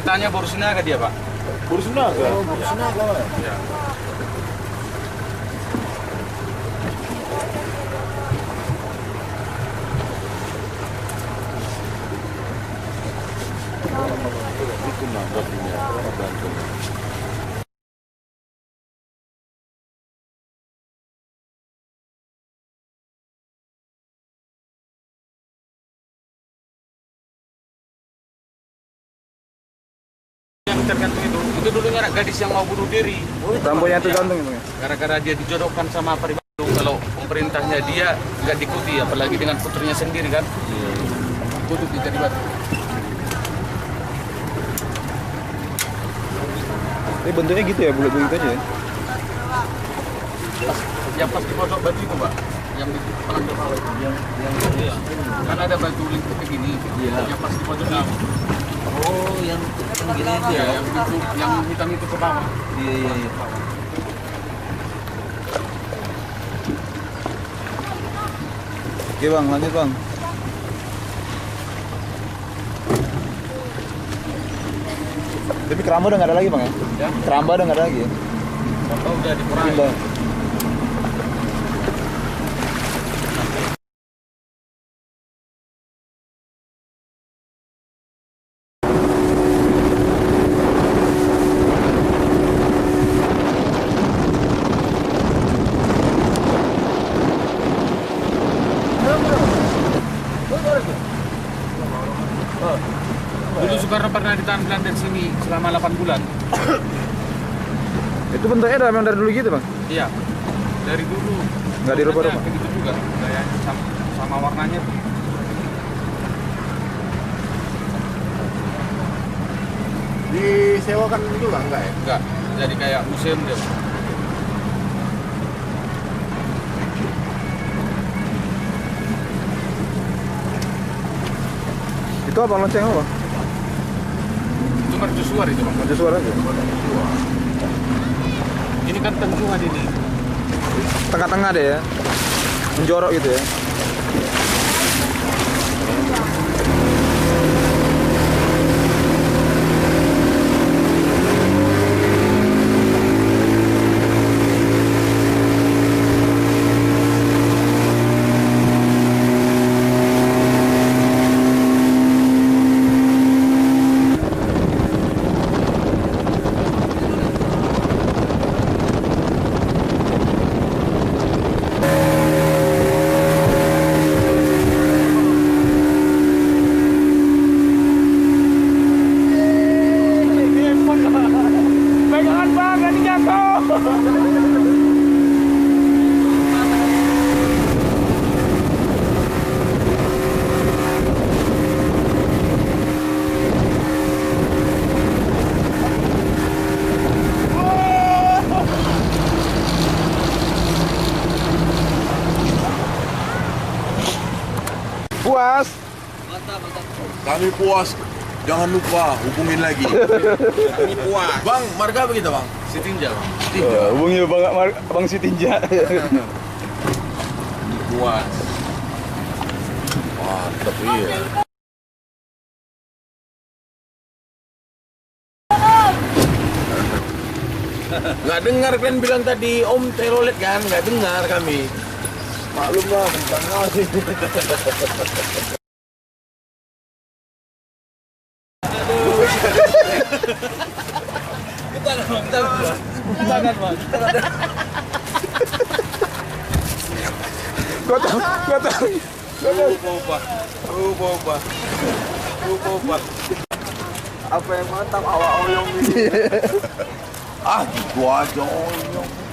Katanya Borsinaga dia, Pak. Borsinaga? Oh, Borsinaga. Ya. Itu nangkap ini ya, Banten. Yang tergantung itu dulunya anak gadis yang mau bunuh diri. Rambutnya tergantung itu ya? Gara-gara dia dijodohkan sama apa di Bandung. Kalau pemerintahnya dia nggak diikuti, apalagi dengan putrinya sendiri kan. Kutuk kita di Batu. Ini bentuknya gitu ya, bulat-bulat aja ya? Yang pas di pondok batu itu, Pak. Yang di pelanggar bawah itu. Yang iya. Kan ada batu lingkup begini. Iya. Yang pas di pondok bawah. Oh, yang gini itu Iya, ya. yang hitam itu ke bawah. Iya, iya, iya. Oke bang, lanjut bang. Tapi keramba udah nggak ada lagi bang ya? Ya. Keramba udah nggak ada lagi ya? Oh, udah dikurangi. Pindah. Dulu Soekarno pernah ditahan Belanda di sini selama 8 bulan. Itu bentuknya udah memang dari dulu gitu bang? Iya. Dari dulu. Nggak dirubah-rubah? Begitu juga. Gayanya sama warnanya tuh. Disewakan juga enggak ya? Enggak. Jadi kayak museum dia. Itu apa lonceng apa? Itu mercusuar itu, Bang. Ada suara aja. Ini kan tentuan ini. Tengah-tengah deh ya, menjorok gitu ya. Pegangan Bang, ganti jatuh. Puas. Mantap, mantap. Kami puas. Jangan lupa hubungin lagi. Ini puas. Bang, marga apa kita bang? Sitinja, Bang. Hubungi bang Sitinja. Puas. Mantap iya. Nggak dengar kalian bilang tadi Om telolet kan? Nggak dengar kami. Maklum lah, tentang ngasih. Kita kan, Bang. Gua tahu. Rupa. Apa yang mantap awak oyong ini? Ah, gitu aja oyong.